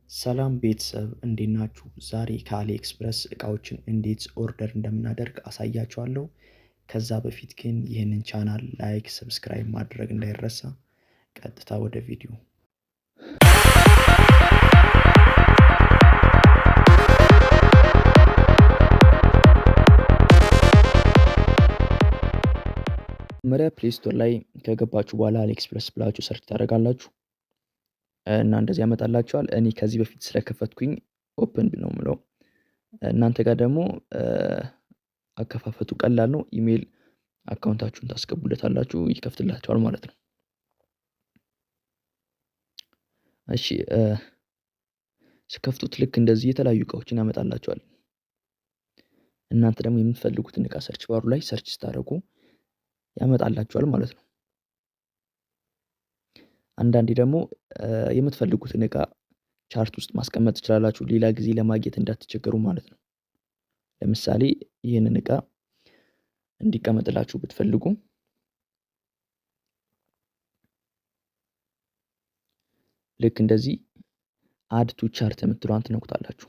ሰላም ቤተሰብ እንዴት ናችሁ? ዛሬ ከአሊ ኤክስፕረስ እቃዎችን እንዴት ኦርደር እንደምናደርግ አሳያችኋለሁ። ከዛ በፊት ግን ይህንን ቻናል ላይክ፣ ሰብስክራይብ ማድረግ እንዳይረሳ። ቀጥታ ወደ ቪዲዮ። መጀመሪያ ፕሌይ ስቶር ላይ ከገባችሁ በኋላ አሊ ኤክስፕረስ ብላችሁ ሰርች ታደርጋላችሁ እና እንደዚህ ያመጣላችኋል። እኔ ከዚህ በፊት ስለከፈትኩኝ ኦፕን ነው የምለው። እናንተ ጋር ደግሞ አከፋፈቱ ቀላል ነው። ኢሜል አካውንታችሁን ታስገቡለታላችሁ፣ ይከፍትላችኋል ማለት ነው። እሺ ስከፍቱት ልክ እንደዚህ የተለያዩ እቃዎችን ያመጣላችኋል። እናንተ ደግሞ የምትፈልጉትን እቃ ሰርች ባሩ ላይ ሰርች ስታደርጉ ያመጣላችኋል ማለት ነው። አንዳንዴ ደግሞ የምትፈልጉትን እቃ ቻርት ውስጥ ማስቀመጥ ትችላላችሁ፣ ሌላ ጊዜ ለማግኘት እንዳትቸገሩ ማለት ነው። ለምሳሌ ይህንን እቃ እንዲቀመጥላችሁ ብትፈልጉ ልክ እንደዚህ አድ ቱ ቻርት የምትለዋን ትነኩታላችሁ።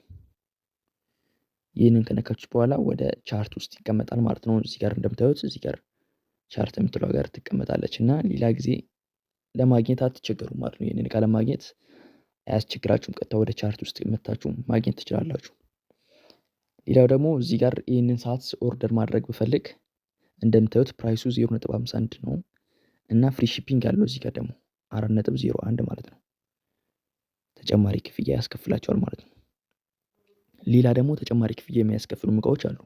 ይህንን ከነካችሁ በኋላ ወደ ቻርት ውስጥ ይቀመጣል ማለት ነው። እዚህ ጋር እንደምታዩት እዚህ ጋር ቻርት የምትለዋ ጋር ትቀመጣለች እና ሌላ ጊዜ ለማግኘት አትቸገሩ ማለት ነው። ይህንን እቃ ለማግኘት አያስቸግራችሁም። ቀጥታ ወደ ቻርት ውስጥ መታችሁ ማግኘት ትችላላችሁ። ሌላው ደግሞ እዚህ ጋር ይህንን ሰዓት ኦርደር ማድረግ ብፈልግ እንደምታዩት ፕራይሱ 0.51 ነው እና ፍሪ ሺፒንግ ያለው እዚህ ጋር ደግሞ 4.01 ማለት ነው። ተጨማሪ ክፍያ ያስከፍላቸዋል ማለት ነው። ሌላ ደግሞ ተጨማሪ ክፍያ የሚያስከፍሉ እቃዎች አሉ።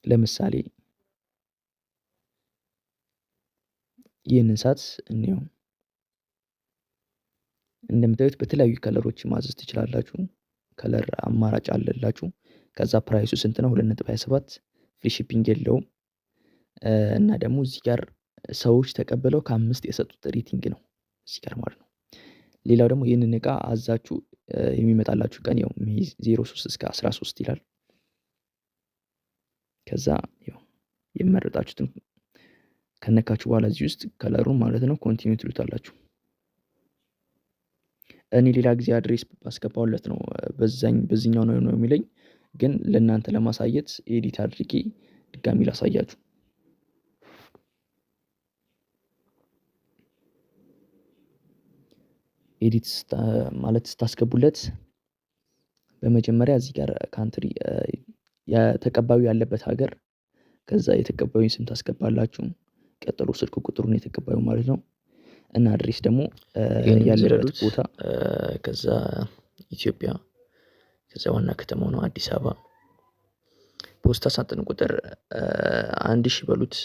ለምሳሌ ይህንን ሰዓት እንየው። እንደምታዩት በተለያዩ ከለሮች ማዘዝ ትችላላችሁ። ከለር አማራጭ አለላችሁ። ከዛ ፕራይሱ ስንት ነው? 2.27 ፍሪ ሺፒንግ የለውም እና ደግሞ እዚህ ጋር ሰዎች ተቀበለው ከ5 የሰጡት ሬቲንግ ነው እዚህ ጋር ማለት ነው። ሌላው ደግሞ ይህንን እቃ አዛችሁ የሚመጣላችሁ ቀን ያው ሜይ 03 እስከ 13 ይላል። ከዛ ያው የመረጣችሁትን ከነካችሁ በኋላ እዚህ ውስጥ ከለሩን ማለት ነው ኮንቲኒው ትሉታላችሁ። እኔ ሌላ ጊዜ አድሬስ ባስገባውለት ነው በዚህኛው ነው የሚለኝ፣ ግን ለእናንተ ለማሳየት ኤዲት አድርጌ ድጋሚ ላሳያችሁ። ኤዲት ማለት ስታስገቡለት በመጀመሪያ እዚህ ጋር ካንትሪ የተቀባዩ ያለበት ሀገር፣ ከዛ የተቀባዩን ስም ታስገባላችሁ። ቀጥሎ ስልክ ቁጥሩን የተቀባዩ ማለት ነው እና አድሬስ ደግሞ ያለበት ቦታ፣ ከዛ ኢትዮጵያ፣ ከዛ ዋና ከተማው ነው አዲስ አበባ። ፖስታ ሳጥን ቁጥር 1000 በሉት።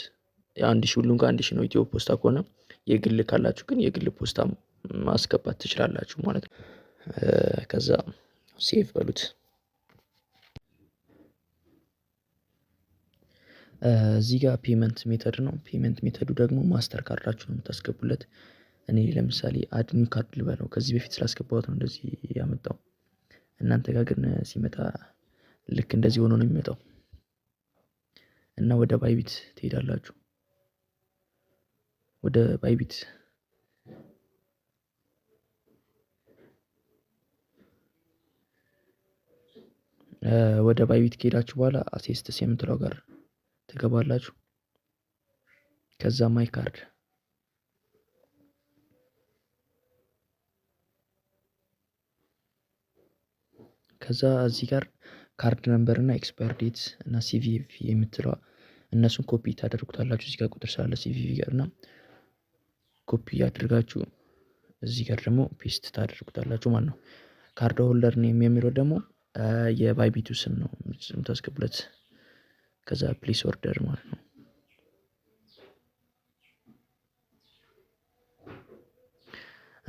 1000 ሁሉም ጋር 1000 ነው። ኢትዮ ፖስታ ከሆነ የግል ካላችሁ ግን የግል ፖስታ ማስገባት ትችላላችሁ ማለት ነው። ከዛ ሴቭ በሉት። እዚህ ጋር ፔመንት ሜተድ ነው። ፔመንት ሜተዱ ደግሞ ማስተር ካርዳችሁ ነው የምታስገቡለት። እኔ ለምሳሌ አድ ኒው ካርድ ልበለው፣ ከዚህ በፊት ስላስገባሁት ነው እንደዚህ ያመጣው። እናንተ ጋር ግን ሲመጣ ልክ እንደዚህ ሆኖ ነው የሚመጣው እና ወደ ባይቢት ትሄዳላችሁ። ወደ ባይቢት ከሄዳችሁ በኋላ አሴስትስ የምትለው ጋር ትገባላችሁ። ከዛ ማይ ካርድ፣ ከዛ እዚህ ጋር ካርድ ነምበር እና ኤክስፓየር ዴት እና ሲቪቪ የምትለዋ እነሱን ኮፒ ታደርጉታላችሁ። እዚህ ጋር ቁጥር ስላለ ሲቪቪ ጋር እና ኮፒ ያድርጋችሁ እዚህ ጋር ደግሞ ፔስት ታደርጉታላችሁ ማለት ነው። ካርድ ሆልደር ኔም የሚለው ደግሞ የባይቢቱ ስም ነው የምታስገቡለት። ከዛ ፕሌስ ኦርደር ማለት ነው።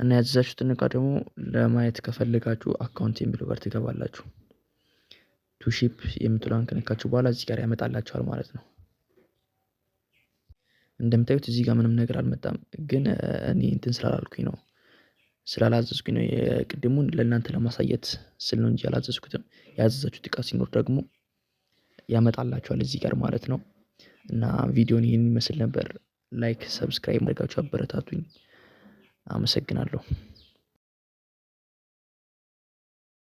እና ያዘዛችሁትን እቃ ደግሞ ለማየት ከፈለጋችሁ አካውንት የሚለው ጋር ትገባላችሁ። ቱ ሺፕ የምትለውን ከነካችሁ በኋላ እዚህ ጋር ያመጣላችኋል ማለት ነው። እንደምታዩት እዚህ ጋር ምንም ነገር አልመጣም፣ ግን እኔ እንትን ስላላልኩኝ ነው ስላላዘዝኩኝ ነው። የቅድሙን ለእናንተ ለማሳየት ስል ነው እንጂ ያላዘዝኩትም። ያዘዛችሁት እቃ ሲኖር ደግሞ ያመጣላችኋል እዚህ ጋር ማለት ነው። እና ቪዲዮን ይህን ይመስል ነበር። ላይክ፣ ሰብስክራይብ ማድረጋችሁ አበረታቱኝ። አመሰግናለሁ።